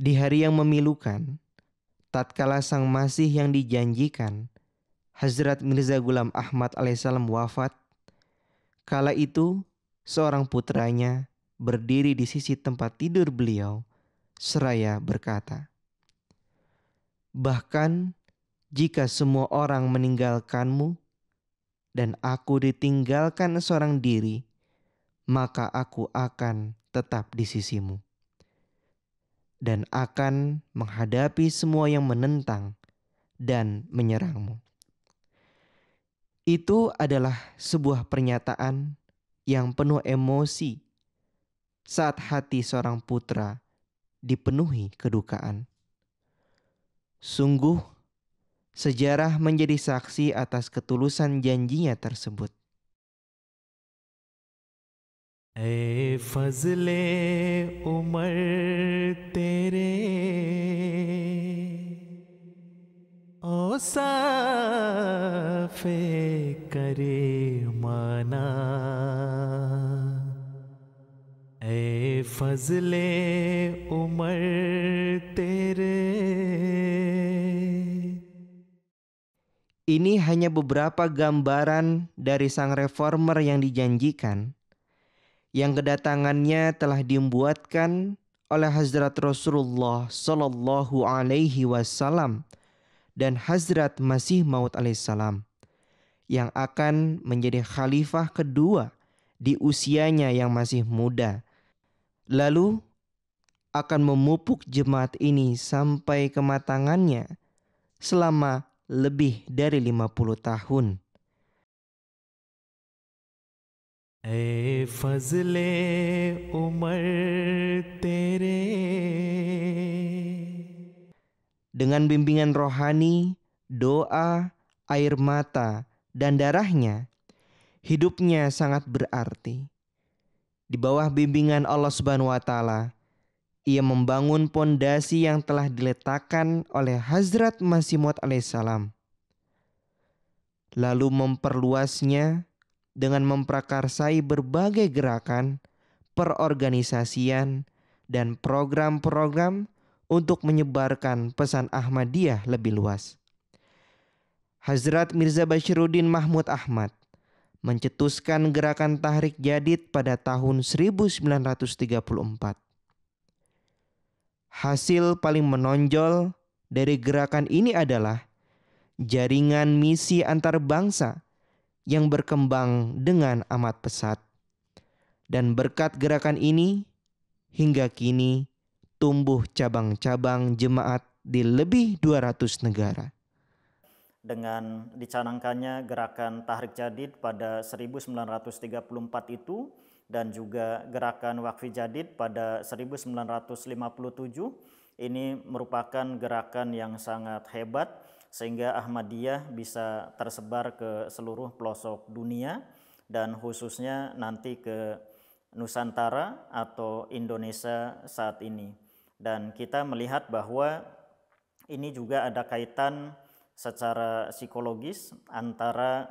Di hari yang memilukan, tatkala sang Masih yang dijanjikan, Hazrat Mirza Ghulam Ahmad alaihissalam wafat, kala itu seorang putranya berdiri di sisi tempat tidur beliau seraya berkata, "Bahkan jika semua orang meninggalkanmu dan aku ditinggalkan seorang diri, maka aku akan tetap di sisimu dan akan menghadapi semua yang menentang dan menyerangmu." Itu adalah sebuah pernyataan yang penuh emosi saat hati seorang putra dipenuhi kedukaan. Sungguh, sejarah menjadi saksi atas ketulusan janjinya tersebut. ऐ फजले उमर तेरे औसाफे करे माना ऐ फजले उमर तेरे. Ini hanya beberapa gambaran dari sang reformer yang dijanjikan, yang kedatangannya telah dibuatkan oleh Hazrat Rasulullah Sallallahu Alaihi Wasallam dan Hazrat Masih Maud alaihissalam, yang akan menjadi khalifah kedua di usianya yang masih muda, lalu akan memupuk jemaat ini sampai kematangannya selama lebih dari 50 tahun. ऐ फजले उमर तेरे. Dengan bimbingan rohani, doa, air mata, dan darahnya, hidupnya sangat berarti. Di bawah bimbingan Allah Subhanahu wa taala, ia membangun pondasi yang telah diletakkan oleh Hazrat Masih Maud alaihissalam, lalu memperluasnya dengan memprakarsai berbagai gerakan, perorganisasian, dan program-program untuk menyebarkan pesan Ahmadiyah lebih luas. Hazrat Mirza Bashiruddin Mahmud Ahmad mencetuskan gerakan Tahrik Jadid pada tahun 1934. Hasil paling menonjol dari gerakan ini adalah jaringan misi antar bangsa yang berkembang dengan amat pesat. Dan berkat gerakan ini, hingga kini tumbuh cabang-cabang jemaat di lebih 200 negara. Dengan dicanangkannya gerakan Tahrik Jadid pada 1934 itu dan juga gerakan Wakfi Jadid pada 1957, ini merupakan gerakan yang sangat hebat sehingga Ahmadiyah bisa tersebar ke seluruh pelosok dunia dan khususnya nanti ke Nusantara atau Indonesia saat ini. Dan kita melihat bahwa ini juga ada kaitan secara psikologis antara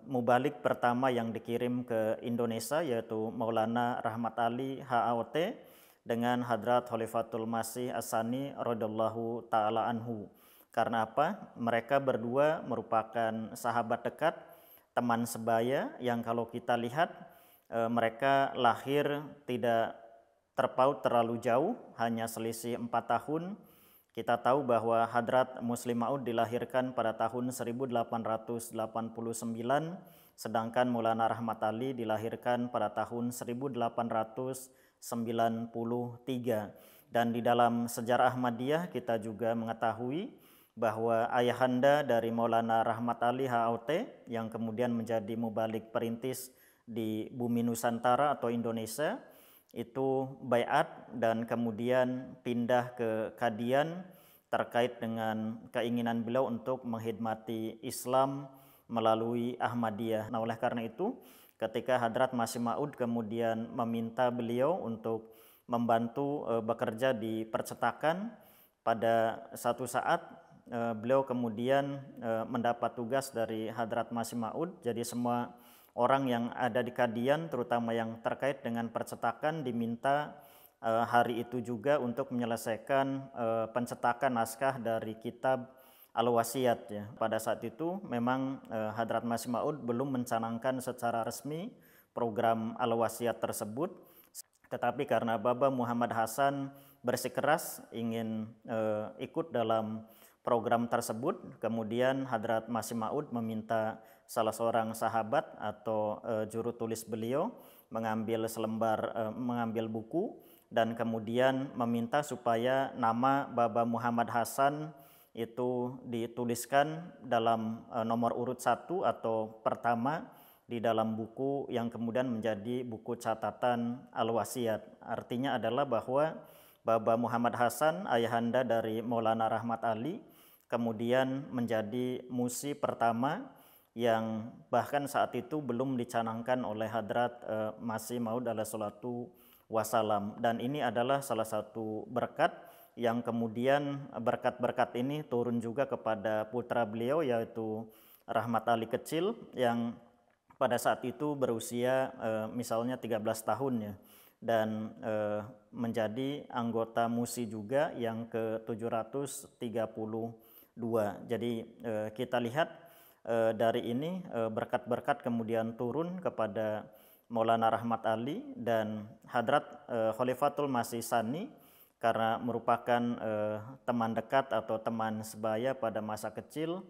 mubalik pertama yang dikirim ke Indonesia yaitu Maulana Rahmat Ali HAOT dengan Hadrat Khalifatul Masih As-Sani radhiyallahu taala anhu. Karena apa? Mereka berdua merupakan sahabat dekat, teman sebaya yang kalau kita lihat mereka lahir tidak terpaut terlalu jauh, hanya selisih 4 tahun. Kita tahu bahwa Hadrat Muslim Maud dilahirkan pada tahun 1889, sedangkan Maulana Rahmat Ali dilahirkan pada tahun 1893. Dan di dalam sejarah Ahmadiyah kita juga mengetahui bahwa ayahanda dari Maulana Rahmat Ali HAOT yang kemudian menjadi mubalik perintis di bumi Nusantara atau Indonesia, itu baiat dan kemudian pindah ke Kadian terkait dengan keinginan beliau untuk mengkhidmati Islam melalui Ahmadiyah. Nah, oleh karena itu ketika Hadrat Masih Maud kemudian meminta beliau untuk membantu bekerja di percetakan, pada satu saat beliau kemudian mendapat tugas dari Hadrat Masih Maud. Jadi semua orang yang ada di Kadian terutama yang terkait dengan percetakan diminta hari itu juga untuk menyelesaikan pencetakan naskah dari kitab Al-Wasiyat ya. Pada saat itu memang Hadrat Masih Maud belum mencanangkan secara resmi program Al-Wasiyat tersebut, tetapi karena Baba Muhammad Hasan bersikeras ingin ikut dalam program tersebut, kemudian Hadrat Masih Maud meminta salah seorang sahabat atau juru tulis beliau mengambil buku dan kemudian meminta supaya nama Baba Muhammad Hasan itu dituliskan dalam nomor urut 1 atau pertama di dalam buku yang kemudian menjadi buku catatan Al-Wasiyat. Artinya adalah bahwa Baba Muhammad Hasan, ayahanda dari Maulana Rahmat Ali, kemudian menjadi musi pertama yang bahkan saat itu belum dicanangkan oleh Hadrat Masih Maud alaihi salatu wassalam. Dan ini adalah salah satu berkat yang kemudian berkat-berkat ini turun juga kepada putra beliau yaitu Rahmat Ali kecil yang pada saat itu berusia misalnya 13 tahun ya, dan menjadi anggota musi juga yang ke-732. Jadi kita lihat dari ini berkat-berkat kemudian turun kepada Maulana Rahmat Ali dan Hadrat Khalifatul Masih Sani karena merupakan teman dekat atau teman sebaya pada masa kecil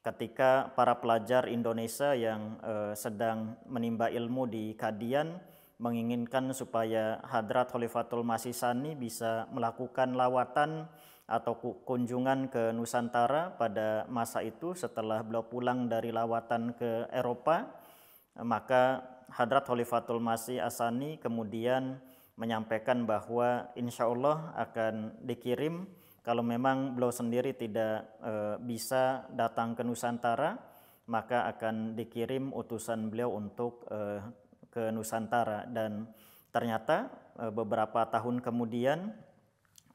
ketika para pelajar Indonesia yang sedang menimba ilmu di Kadian menginginkan supaya Hadrat Khalifatul Masih Sani bisa melakukan lawatan atau kunjungan ke Nusantara pada masa itu setelah beliau pulang dari lawatan ke Eropa, maka Hadrat Khalifatul Masih As-Sani kemudian menyampaikan bahwa insya Allah akan dikirim kalau memang beliau sendiri tidak bisa datang ke Nusantara, maka akan dikirim utusan beliau untuk ke Nusantara. Dan ternyata beberapa tahun kemudian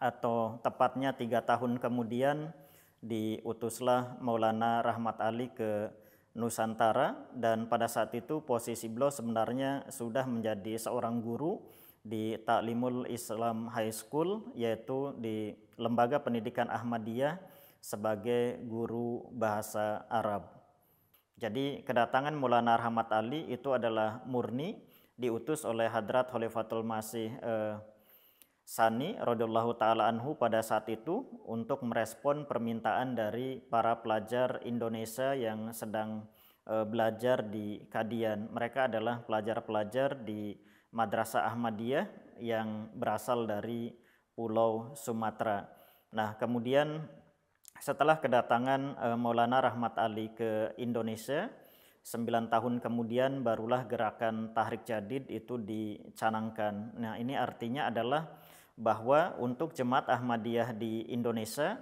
atau tepatnya 3 tahun kemudian diutuslah Maulana Rahmat Ali ke Nusantara, dan pada saat itu posisi beliau sebenarnya sudah menjadi seorang guru di Ta'limul Islam High School, yaitu di Lembaga Pendidikan Ahmadiyah sebagai guru bahasa Arab. Jadi kedatangan Maulana Rahmat Ali itu adalah murni diutus oleh Hadrat Khalifatul Masih Sani radhiyallahu taala anhu pada saat itu untuk merespon permintaan dari para pelajar Indonesia yang sedang belajar di Kadian. Mereka adalah pelajar-pelajar di Madrasah Ahmadiyah yang berasal dari Pulau Sumatera. Nah, kemudian setelah kedatangan Maulana Rahmat Ali ke Indonesia, 9 tahun kemudian barulah gerakan Tahrik Jadid itu dicanangkan. Nah, ini artinya adalah bahwa untuk Jemaat Ahmadiyah di Indonesia,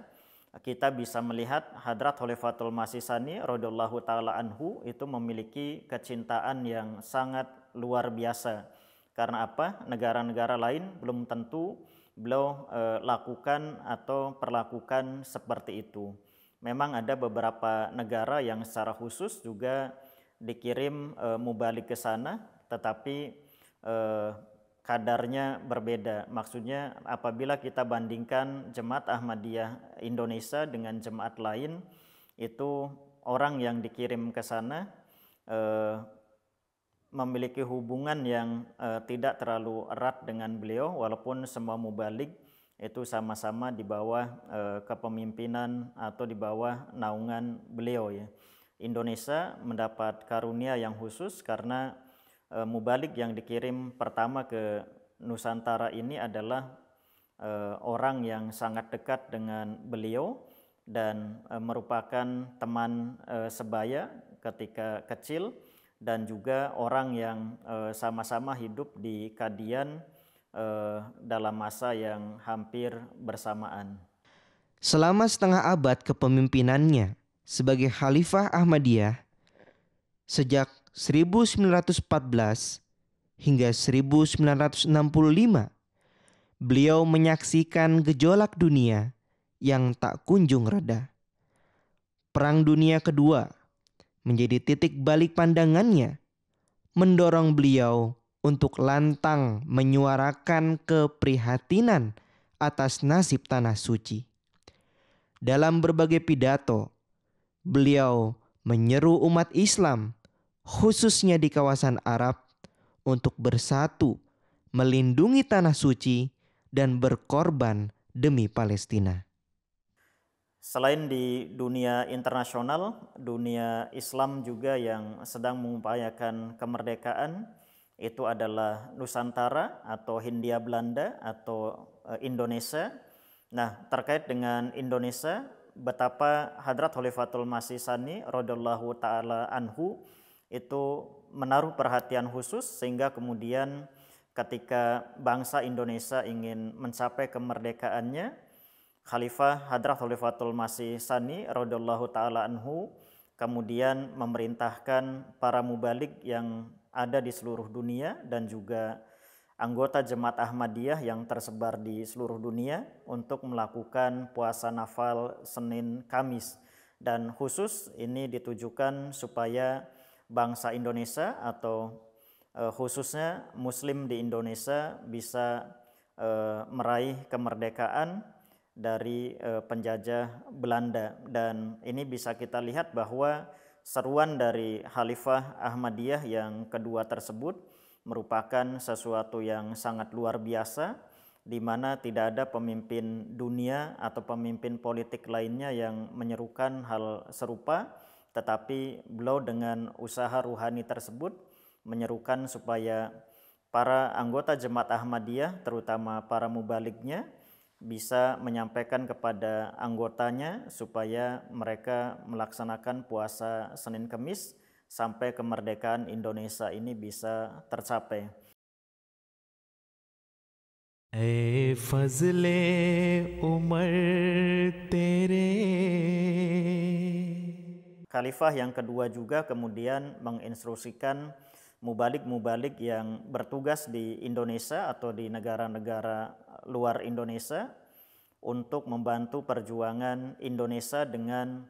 kita bisa melihat Hadrat Khalifatul Masih Sani radhiyallahu taala anhu itu memiliki kecintaan yang sangat luar biasa. Karena apa? Negara-negara lain belum tentu beliau lakukan atau perlakukan seperti itu. Memang ada beberapa negara yang secara khusus juga dikirim mubalik ke sana, tetapi kadarnya berbeda. Maksudnya apabila kita bandingkan Jemaat Ahmadiyah Indonesia dengan jemaat lain, itu orang yang dikirim ke sana memiliki hubungan yang tidak terlalu erat dengan beliau, walaupun semua mubalik itu sama-sama di bawah kepemimpinan atau di bawah naungan beliau ya. Indonesia mendapat karunia yang khusus karena mubalik yang dikirim pertama ke Nusantara ini adalah orang yang sangat dekat dengan beliau dan merupakan teman sebaya ketika kecil, dan juga orang yang sama-sama hidup di Kadian dalam masa yang hampir bersamaan. Selama setengah abad kepemimpinannya sebagai Khalifah Ahmadiyah, sejak 1914 hingga 1965, beliau menyaksikan gejolak dunia yang tak kunjung reda. Perang Dunia Kedua menjadi titik balik pandangannya, mendorong beliau untuk lantang menyuarakan keprihatinan atas nasib tanah suci. Dalam berbagai pidato, beliau menyeru umat Islam, khususnya di kawasan Arab, untuk bersatu, melindungi tanah suci, dan berkorban demi Palestina. Selain di dunia internasional, dunia Islam juga yang sedang mengupayakan kemerdekaan itu adalah Nusantara atau Hindia Belanda atau Indonesia. Nah, terkait dengan Indonesia, betapa Hadrat Khalifatul Masih Tsani radhiyallahu taala anhu itu menaruh perhatian khusus sehingga kemudian ketika bangsa Indonesia ingin mencapai kemerdekaannya, Khalifah Hadrat Khalifatul Masih Tsani radhiyallahu taala anhu kemudian memerintahkan para mubalik yang ada di seluruh dunia dan juga anggota Jemaat Ahmadiyah yang tersebar di seluruh dunia untuk melakukan puasa nafal Senin Kamis, dan khusus ini ditujukan supaya bangsa Indonesia atau khususnya Muslim di Indonesia bisa meraih kemerdekaan dari penjajah Belanda. Dan ini bisa kita lihat bahwa seruan dari Khalifah Ahmadiyah yang kedua tersebut merupakan sesuatu yang sangat luar biasa, di mana tidak ada pemimpin dunia atau pemimpin politik lainnya yang menyerukan hal serupa, tetapi beliau dengan usaha ruhani tersebut menyerukan supaya para anggota Jemaat Ahmadiyah, terutama para mubaliknya, bisa menyampaikan kepada anggotanya supaya mereka melaksanakan puasa Senin Kemis sampai kemerdekaan Indonesia ini bisa tercapai. फजले उमर तेरे. Khalifah yang kedua juga kemudian menginstruksikan mubalik-mubalik yang bertugas di Indonesia atau di negara-negara luar Indonesia untuk membantu perjuangan Indonesia dengan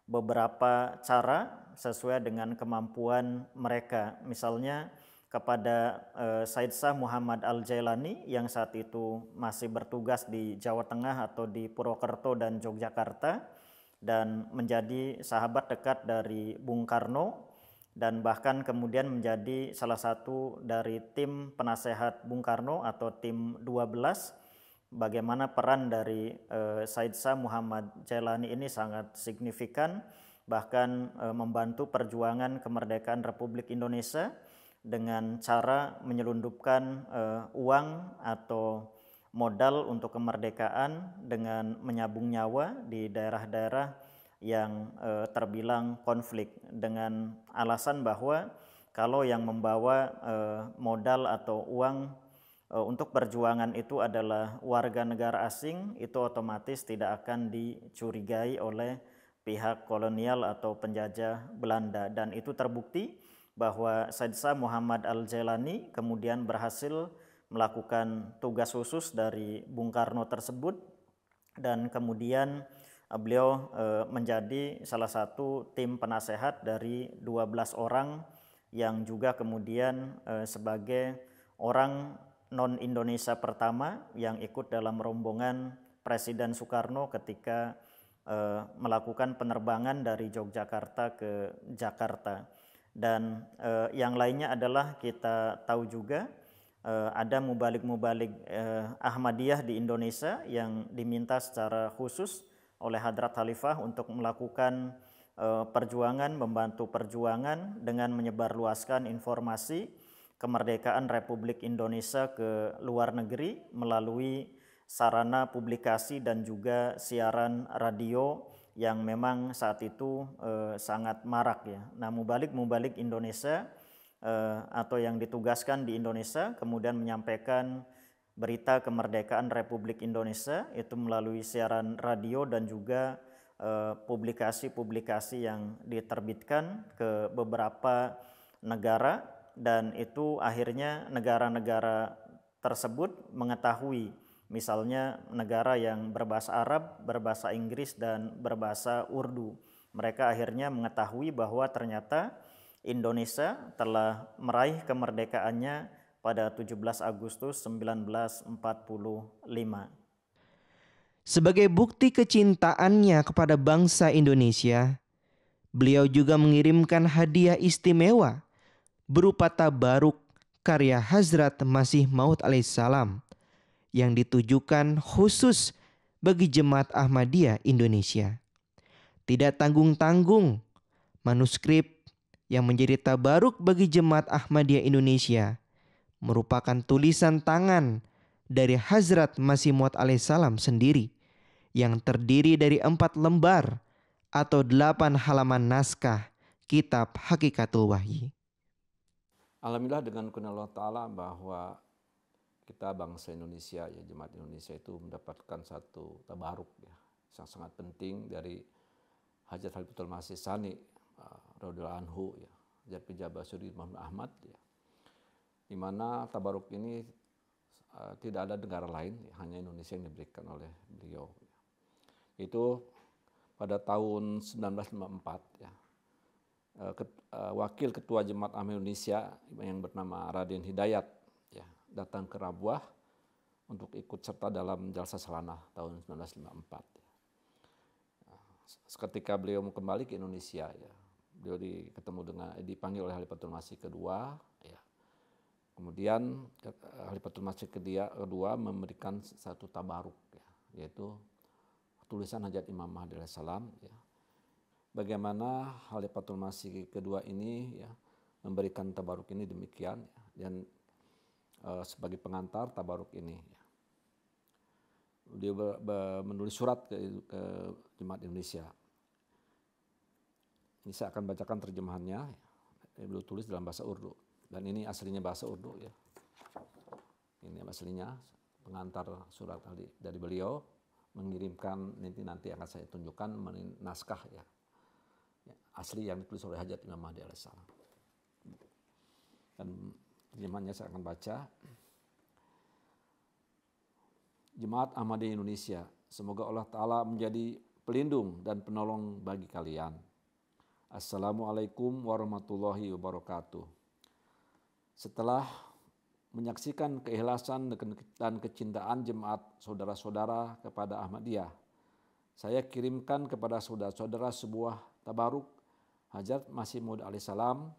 beberapa cara sesuai dengan kemampuan mereka. Misalnya kepada Said Shah Muhammad Al-Jailani yang saat itu masih bertugas di Jawa Tengah atau di Purwokerto dan Yogyakarta dan menjadi sahabat dekat dari Bung Karno, dan bahkan kemudian menjadi salah satu dari tim penasehat Bung Karno atau tim 12. Bagaimana peran dari Said Shah Muhammad Jailani ini sangat signifikan, bahkan membantu perjuangan kemerdekaan Republik Indonesia dengan cara menyelundupkan uang atau modal untuk kemerdekaan dengan menyabung nyawa di daerah-daerah yang terbilang konflik, dengan alasan bahwa kalau yang membawa modal atau uang untuk perjuangan itu adalah warga negara asing, itu otomatis tidak akan dicurigai oleh pihak kolonial atau penjajah Belanda. Dan itu terbukti bahwa Said Shah Muhammad Al-Jailani kemudian berhasil melakukan tugas khusus dari Bung Karno tersebut, dan kemudian beliau menjadi salah satu tim penasehat dari 12 orang yang juga kemudian sebagai orang non-Indonesia pertama yang ikut dalam rombongan Presiden Soekarno ketika melakukan penerbangan dari Yogyakarta ke Jakarta. Dan yang lainnya adalah kita tahu juga ada mubalik-mubalik Ahmadiyah di Indonesia yang diminta secara khusus oleh Hadrat Khalifah untuk melakukan perjuangan, membantu perjuangan dengan menyebarluaskan informasi kemerdekaan Republik Indonesia ke luar negeri melalui sarana publikasi dan juga siaran radio yang memang saat itu sangat marak ya. Nah, mubalik-mubalik Indonesia atau yang ditugaskan di Indonesia kemudian menyampaikan berita kemerdekaan Republik Indonesia itu melalui siaran radio dan juga publikasi-publikasi yang diterbitkan ke beberapa negara, dan itu akhirnya negara-negara tersebut mengetahui, misalnya negara yang berbahasa Arab, berbahasa Inggris, dan berbahasa Urdu. Mereka akhirnya mengetahui bahwa ternyata Indonesia telah meraih kemerdekaannya pada 17 Agustus 1945. Sebagai bukti kecintaannya kepada bangsa Indonesia, beliau juga mengirimkan hadiah istimewa berupa tabaruk karya Hazrat Masih Maud alaihissalam yang ditujukan khusus bagi Jemaat Ahmadiyah Indonesia. Tidak tanggung-tanggung, manuskrip yang menjadi tabaruk bagi Jemaat Ahmadiyah Indonesia merupakan tulisan tangan dari Hazrat Masih Maud alaihissalam sendiri yang terdiri dari 4 lembar atau 8 halaman naskah kitab Hakikatul Wahyi. Alhamdulillah dengan kurnia Allah Ta'ala bahwa kita bangsa Indonesia, ya jemaat Indonesia itu mendapatkan satu tabaruk ya, yang sangat penting dari Hajat Khalifatul Masih Tsani radhiyallahu anhu ya, Hajat Pejabat Suri Muhammad Ahmad ya. Di mana tabaruk ini tidak ada negara lain, ya, hanya Indonesia yang diberikan oleh beliau. Itu pada tahun 1954 ya. Wakil Ketua Jemaat Ahmadiyah Indonesia yang bernama Raden Hidayat ya, datang ke Rabuah untuk ikut serta dalam Jalsa Salanah tahun 1954. Ya. Seketika beliau mau kembali ke Indonesia ya, beliau dipanggil oleh Khalifatul Masih kedua ya. Kemudian Khalifatul Masih kedua memberikan satu tabaruk ya, yaitu tulisan Hajat Imam Mahdi alaihissalam ya. Bagaimana Khalifatul Masih kedua ini ya memberikan tabaruk ini demikian ya, dan sebagai pengantar tabaruk ini ya. Dia menulis surat ke Jemaat Indonesia. Ini saya akan bacakan terjemahannya. Beliau tulis dalam bahasa Urdu dan ini aslinya bahasa Urdu ya. Ini aslinya pengantar surat dari beliau mengirimkan nanti akan saya tunjukkan naskah ya. Asli yang ditulis oleh Hajat Imam Mahdi alaihissalam. Dan terjemahannya saya akan baca. Jemaat Ahmadiyah Indonesia, semoga Allah Ta'ala menjadi pelindung dan penolong bagi kalian. Assalamualaikum warahmatullahi wabarakatuh. Setelah menyaksikan keikhlasan dan kecintaan jemaat saudara-saudara kepada Ahmadiyah, saya kirimkan kepada saudara-saudara sebuah tabaruk Hajat Masih Maud alaihissalam,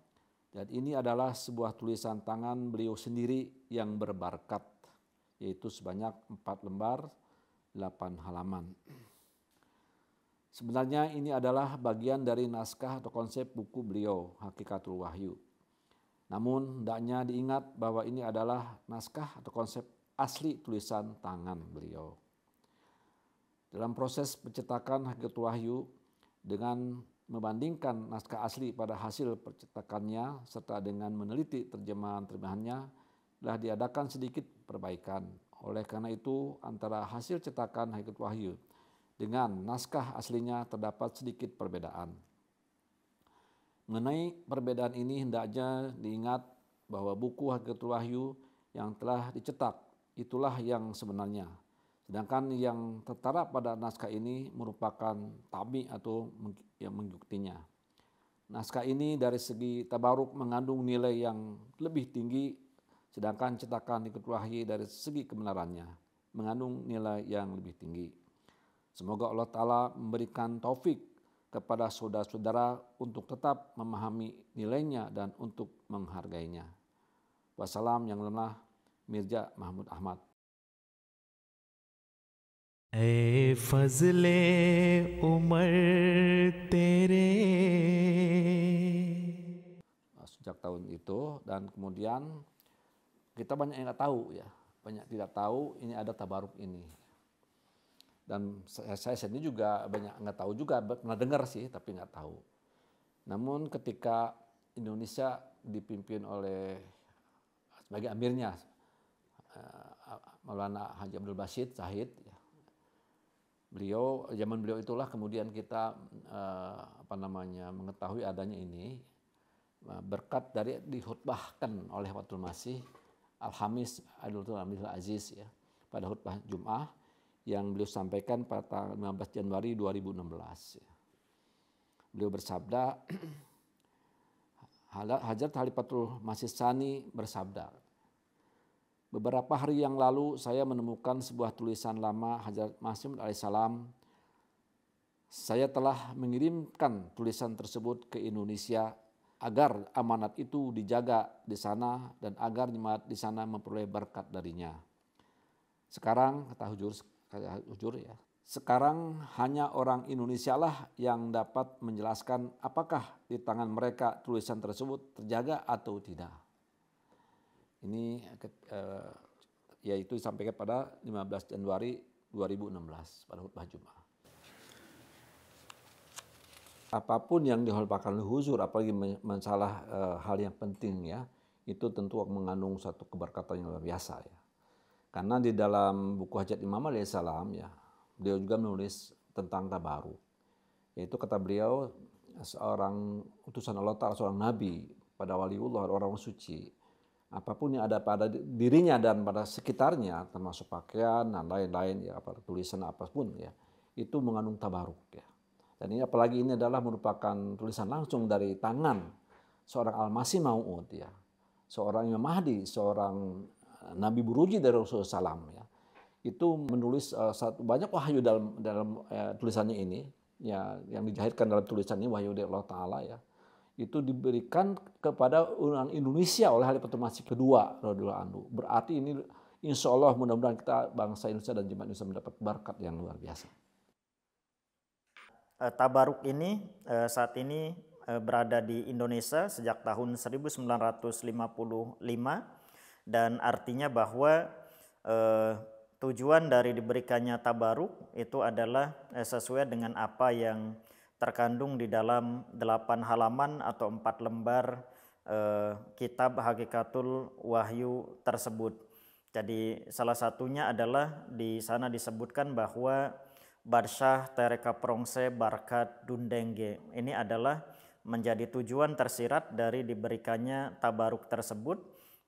dan ini adalah sebuah tulisan tangan beliau sendiri yang berbarkat, yaitu sebanyak 4 lembar 8 halaman. Sebenarnya ini adalah bagian dari naskah atau konsep buku beliau Hakikatul Wahyu. Namun hendaknya diingat bahwa ini adalah naskah atau konsep asli tulisan tangan beliau. Dalam proses pencetakan Hakikatul Wahyu, dengan membandingkan naskah asli pada hasil percetakannya serta dengan meneliti terjemahannya, telah diadakan sedikit perbaikan. Oleh karena itu, antara hasil cetakan Hakikatul Wahyu dengan naskah aslinya terdapat sedikit perbedaan. Mengenai perbedaan ini hendaknya diingat bahwa buku Hakikatul Wahyu yang telah dicetak itulah yang sebenarnya. Sedangkan yang tertara pada naskah ini merupakan tabi atau yang mengikutinya. Naskah ini dari segi tabaruk mengandung nilai yang lebih tinggi, sedangkan cetakan Hakikatul Wahyu dari segi kebenarannya mengandung nilai yang lebih tinggi. Semoga Allah Ta'ala memberikan taufik kepada saudara-saudara untuk tetap memahami nilainya dan untuk menghargainya. Wassalam yang lemah, Mirza Mahmud Ahmad. ऐ फजले उमर तेरे. Sejak tahun itu, dan kemudian kita banyak yang nggak tahu ya, banyak tidak tahu ini ada tabaruk ini. Dan saya sendiri juga banyak nggak tahu juga, pernah dengar sih tapi nggak tahu. Namun ketika Indonesia dipimpin oleh sebagai amirnya Maulana Haji Abdul Basit Zahid, ya, zaman beliau itulah kemudian kita mengetahui adanya ini berkat dari dihutbahkan oleh Khalifatul Masih Al-Hamis Abdul Aziz ya, pada khutbah Jum'ah yang beliau sampaikan pada tanggal 15 Januari 2016. Ya. Beliau bersabda, Hajat Khalifatul Masih Tsani bersabda, Beberapa hari yang lalu saya menemukan sebuah tulisan lama Hazrat Masih Maud alaihissalam. Saya telah mengirimkan tulisan tersebut ke Indonesia agar amanat itu dijaga di sana dan agar jemaat di sana memperoleh berkat darinya. Sekarang kata Hujur ya, sekarang hanya orang Indonesia lah yang dapat menjelaskan apakah di tangan mereka tulisan tersebut terjaga atau tidak. Ini yaitu disampaikan pada 15 Januari 2016 pada khutbah Jumat. Apapun yang dihormatkan oleh Huzur, apalagi masalah hal yang penting ya, itu tentu mengandung satu keberkatan yang luar biasa ya. Karena di dalam buku Hajat Imam alaihissalam ya, beliau juga menulis tentang tabaruk. Yaitu kata beliau, seorang utusan Allah Ta'ala, seorang nabi, pada waliullah, orang suci, apapun yang ada pada dirinya dan pada sekitarnya, termasuk pakaian dan lain-lain ya, tulisan apapun ya, itu mengandung tabaruk ya. Dan ini apalagi ini adalah merupakan tulisan langsung dari tangan seorang Al-Masih Maud ya, seorang Imam Mahdi, seorang Nabi Buruji dari Rasulullah SAW ya. Itu menulis banyak wahyu dalam tulisannya ini ya, yang dijahitkan dalam tulisan ini wahyu dari Allah Ta'ala ya. Itu diberikan kepada orang Indonesia oleh Khalifatul Masih kedua radhiyallahu anhu. Berarti ini insya Allah mudah-mudahan kita bangsa Indonesia dan jemaat Indonesia mendapat berkat yang luar biasa. Tabaruk ini saat ini berada di Indonesia sejak tahun 1955 dan artinya bahwa tujuan dari diberikannya tabaruk itu adalah sesuai dengan apa yang terkandung di dalam 8 halaman atau 4 lembar kitab Hakikatul Wahyu tersebut. Jadi salah satunya adalah di sana disebutkan bahwa Barsyah Tereka Prongse Barkat Dundengge ini adalah menjadi tujuan tersirat dari diberikannya tabaruk tersebut,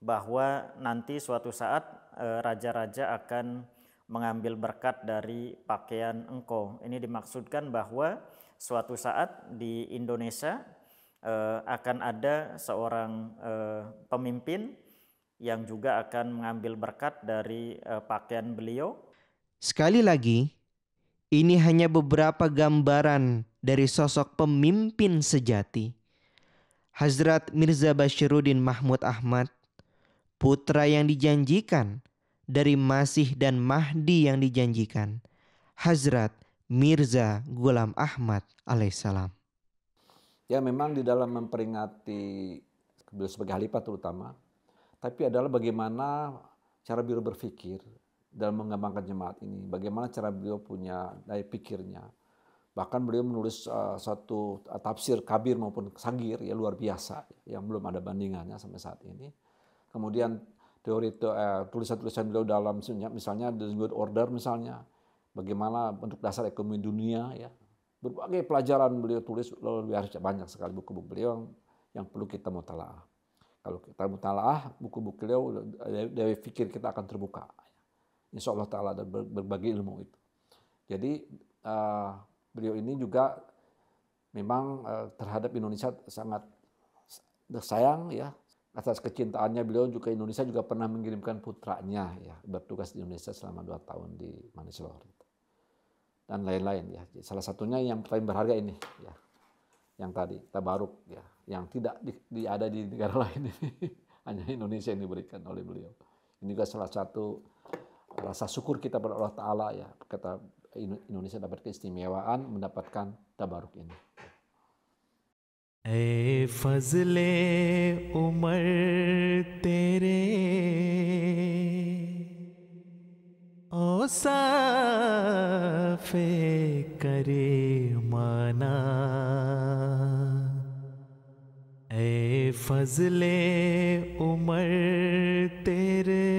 bahwa nanti suatu saat raja-raja akan mengambil berkat dari pakaian engkau. Ini dimaksudkan bahwa suatu saat di Indonesia akan ada seorang pemimpin yang juga akan mengambil berkat dari pakaian beliau. Sekali lagi, ini hanya beberapa gambaran dari sosok pemimpin sejati. Hazrat Mirza Bashiruddin Mahmud Ahmad, putra yang dijanjikan dari Masih dan Mahdi yang dijanjikan, Hazrat Mirza Ghulam Ahmad alaihissalam. Ya memang di dalam memperingati beliau sebagai khalifah terutama, tapi adalah bagaimana cara beliau berpikir dalam mengembangkan jemaat ini, bagaimana cara beliau punya daya pikirnya. Bahkan beliau menulis satu tafsir kabir maupun sagir ya luar biasa yang belum ada bandingannya sampai saat ini. Kemudian teori tulisan-tulisan beliau dalam misalnya The Good Order misalnya, bagaimana bentuk dasar ekonomi dunia ya. Berbagai pelajaran beliau tulis luar biasa, banyak sekali buku-buku beliau yang perlu kita mutalaah. Kalau kita mutalaah buku-buku beliau, dari fikir kita akan terbuka. Insya Allah Ta'ala ada berbagai ilmu itu. Jadi beliau ini juga memang terhadap Indonesia sangat sayang ya. Atas kecintaannya beliau juga Indonesia juga pernah mengirimkan putranya ya bertugas di Indonesia selama 2 tahun di Manisolor dan lain-lain ya. Salah satunya yang paling berharga ini ya, yang tadi tabaruk ya, yang tidak ada di negara lain ini, hanya Indonesia yang diberikan oleh beliau. Ini juga salah satu rasa syukur kita pada Allah Ta'ala ya, kata Indonesia dapat keistimewaan mendapatkan tabaruk ini. ऐ फज़ले उमर तेरे औसाफ़े करे माना, ऐ फज़ले उमर तेरे